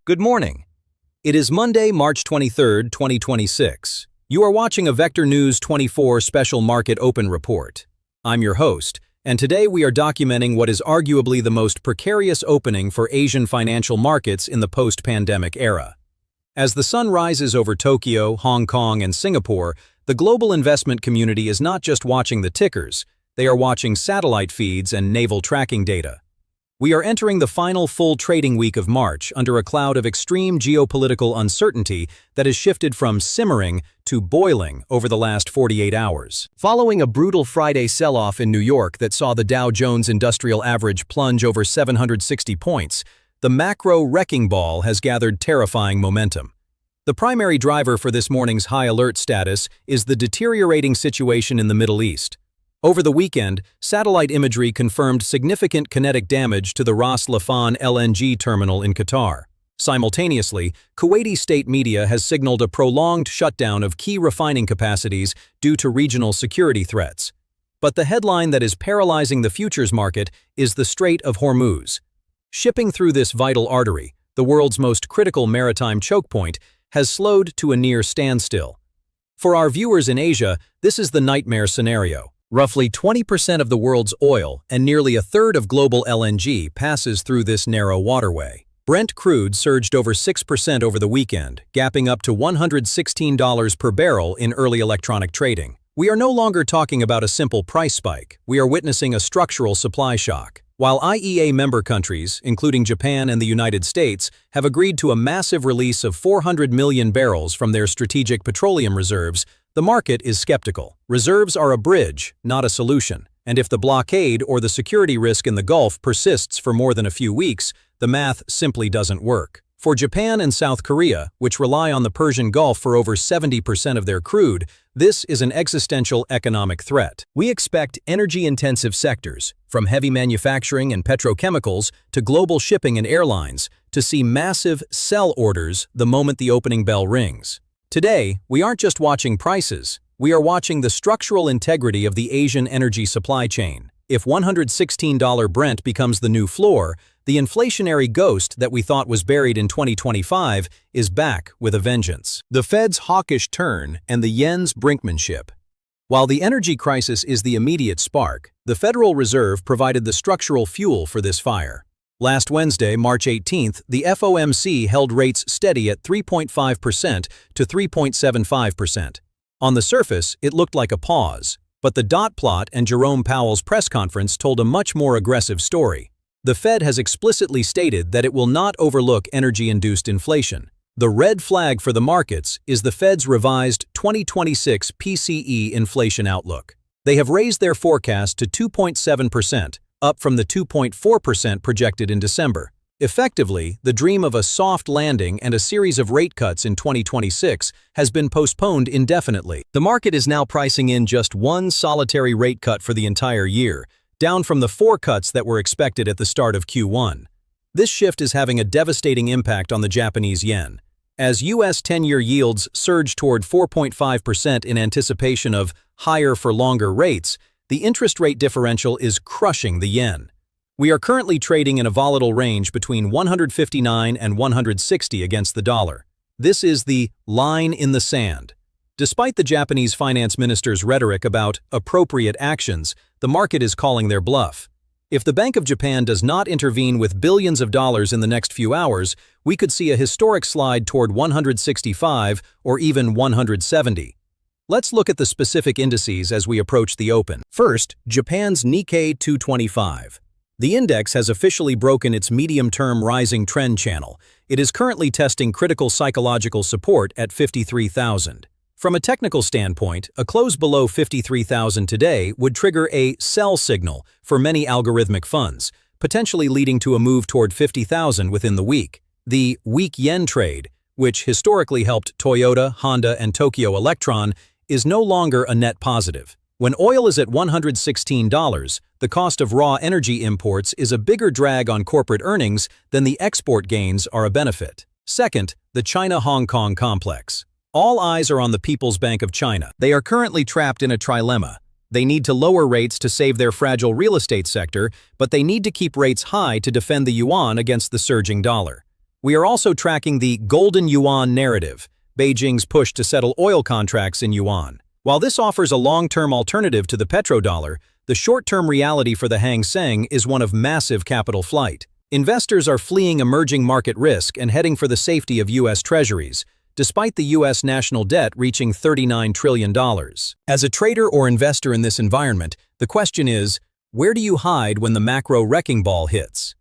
Good morning. It is Monday, March 23, 2026. You are watching a Vector News 24 Special Market Open Report. I'm your host, and today we are documenting what is arguably the most precarious opening for Asian financial markets in the post-pandemic era. As the sun rises over Tokyo, Hong Kong, and Singapore, the global investment community is not just watching the tickers, they are watching satellite feeds and naval tracking data. We are entering the final full trading week of March under a cloud of extreme geopolitical uncertainty that has shifted from simmering to boiling over the last 48 hours. Following a brutal Friday sell-off in New York that saw the Dow Jones Industrial Average plunge over 760 points, the macro wrecking ball has gathered terrifying momentum. The primary driver for this morning's high alert status is the deteriorating situation in the Middle East. Over the weekend, satellite imagery confirmed significant kinetic damage to the Ras Laffan LNG terminal in Qatar. Simultaneously, Kuwaiti state media has signaled a prolonged shutdown of key refining capacities due to regional security threats. But the headline that is paralyzing the futures market is the Strait of Hormuz. Shipping through this vital artery, the world's most critical maritime choke point, has slowed to a near standstill. For our viewers in Asia, this is the nightmare scenario. Roughly 20% of the world's oil and nearly a third of global LNG passes through this narrow waterway. Brent Crude surged over 6% over the weekend, gapping up to $116 per barrel in early electronic trading. We are no longer talking about a simple price spike. We are witnessing a structural supply shock. While IEA member countries, including Japan and the United States, have agreed to a massive release of 400 million barrels from their strategic petroleum reserves, the market is skeptical. Reserves are a bridge, not a solution, and if the blockade or the security risk in the Gulf persists for more than a few weeks, the math simply doesn't work. For Japan and South Korea, which rely on the Persian Gulf for over 70% of their crude, this is an existential economic threat. We expect energy-intensive sectors, from heavy manufacturing and petrochemicals to global shipping and airlines, to see massive sell orders the moment the opening bell rings. Today, we aren't just watching prices, we are watching the structural integrity of the Asian energy supply chain. If $116 Brent becomes the new floor, the inflationary ghost that we thought was buried in 2025 is back with a vengeance. The Fed's hawkish turn and the yen's brinkmanship. While the energy crisis is the immediate spark, the Federal Reserve provided the structural fuel for this fire. Last Wednesday, March 18th, the FOMC held rates steady at 3.5% to 3.75%. On the surface, it looked like a pause, but the dot plot and Jerome Powell's press conference told a much more aggressive story. The Fed has explicitly stated that it will not overlook energy-induced inflation. The red flag for the markets is the Fed's revised 2026 PCE inflation outlook. They have raised their forecast to 2.7%, up from the 2.4% projected in December. Effectively, the dream of a soft landing and a series of rate cuts in 2026 has been postponed indefinitely. The market is now pricing in just one solitary rate cut for the entire year, down from the 4 cuts that were expected at the start of Q1. This shift is having a devastating impact on the Japanese yen. As U.S. 10-year yields surge toward 4.5% in anticipation of higher for longer rates, the interest rate differential is crushing the yen. We are currently trading in a volatile range between 159 and 160 against the dollar. This is the line in the sand. Despite the Japanese finance minister's rhetoric about appropriate actions, the market is calling their bluff. If the Bank of Japan does not intervene with billions of dollars in the next few hours, we could see a historic slide toward 165 or even 170. Let's look at the specific indices as we approach the open. First, Japan's Nikkei 225. The index has officially broken its medium-term rising trend channel. It is currently testing critical psychological support at 53,000. From a technical standpoint, a close below 53,000 today would trigger a sell signal for many algorithmic funds, potentially leading to a move toward 50,000 within the week. The weak yen trade, which historically helped Toyota, Honda, and Tokyo Electron, is no longer a net positive. When oil is at $116, the cost of raw energy imports is a bigger drag on corporate earnings than the export gains are a benefit. Second, the China-Hong Kong complex. All eyes are on the People's Bank of China. They are currently trapped in a trilemma. They need to lower rates to save their fragile real estate sector, but they need to keep rates high to defend the yuan against the surging dollar. We are also tracking the golden yuan narrative, Beijing's push to settle oil contracts in yuan. While this offers a long-term alternative to the petrodollar, the short-term reality for the Hang Seng is one of massive capital flight. Investors are fleeing emerging market risk and heading for the safety of U.S. treasuries, despite the U.S. national debt reaching $39 trillion. As a trader or investor in this environment, the question is, where do you hide when the macro wrecking ball hits?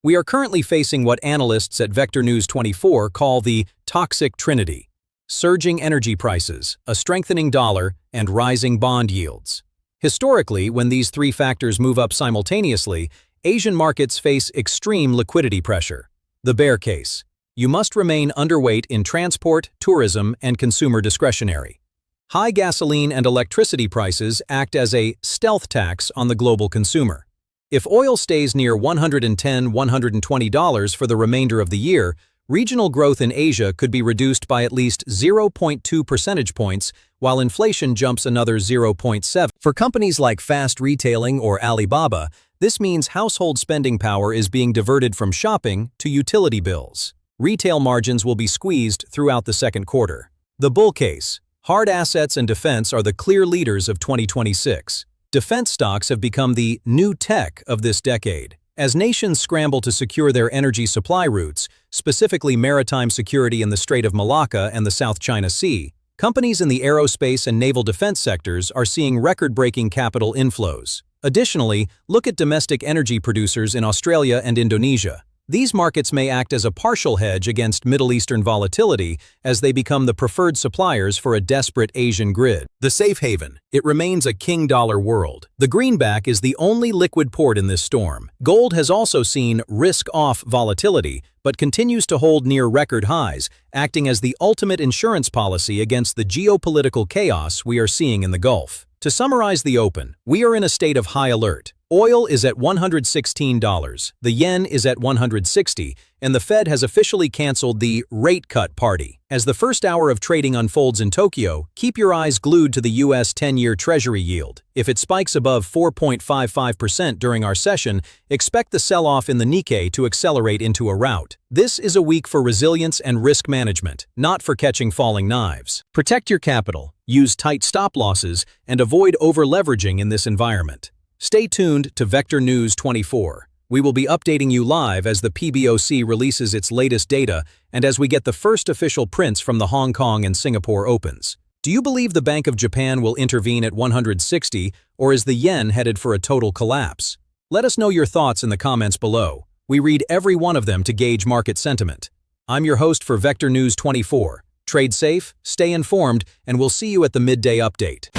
We are currently facing what analysts at Vector News 24 call the toxic Trinity: surging energy prices, a strengthening dollar, and rising bond yields. Historically, when these three factors move up simultaneously, Asian markets face extreme liquidity pressure. The bear case: you must remain underweight in transport, tourism, and consumer discretionary. High gasoline and electricity prices act as a stealth tax on the global consumer. If oil stays near $110–120 for the remainder of the year, regional growth in Asia could be reduced by at least 0.2 percentage points, while inflation jumps another 0.7. For companies like fast retailing or Alibaba, this means household spending power is being diverted from shopping to utility bills. Retail margins will be squeezed throughout the second quarter. The bull case: hard assets and defense are the clear leaders of 2026. Defense stocks have become the new tech of this decade. As nations scramble to secure their energy supply routes, specifically maritime security in the Strait of Malacca and the South China Sea, companies in the aerospace and naval defense sectors are seeing record-breaking capital inflows. Additionally, look at domestic energy producers in Australia and Indonesia. These markets may act as a partial hedge against Middle Eastern volatility as they become the preferred suppliers for a desperate Asian grid. The safe haven: it remains a king dollar world. The greenback is the only liquid port in this storm. Gold has also seen risk-off volatility, but continues to hold near record highs, acting as the ultimate insurance policy against the geopolitical chaos we are seeing in the Gulf. To summarize the open, we are in a state of high alert. Oil is at $116, the yen is at 160, and the Fed has officially canceled the rate cut party. As the first hour of trading unfolds in Tokyo, keep your eyes glued to the U.S. 10-year Treasury yield. If it spikes above 4.55% during our session, expect the sell-off in the Nikkei to accelerate into a rout. This is a week for resilience and risk management, not for catching falling knives. Protect your capital, use tight stop losses, and avoid over-leveraging in this environment. Stay tuned to Vector News 24. We will be updating you live as the PBOC releases its latest data and as we get the first official prints from the Hong Kong and Singapore Opens. Do you believe the Bank of Japan will intervene at 160, or is the yen headed for a total collapse? Let us know your thoughts in the comments below. We read every one of them to gauge market sentiment. I'm your host for Vector News 24. Trade safe, stay informed, and we'll see you at the midday update.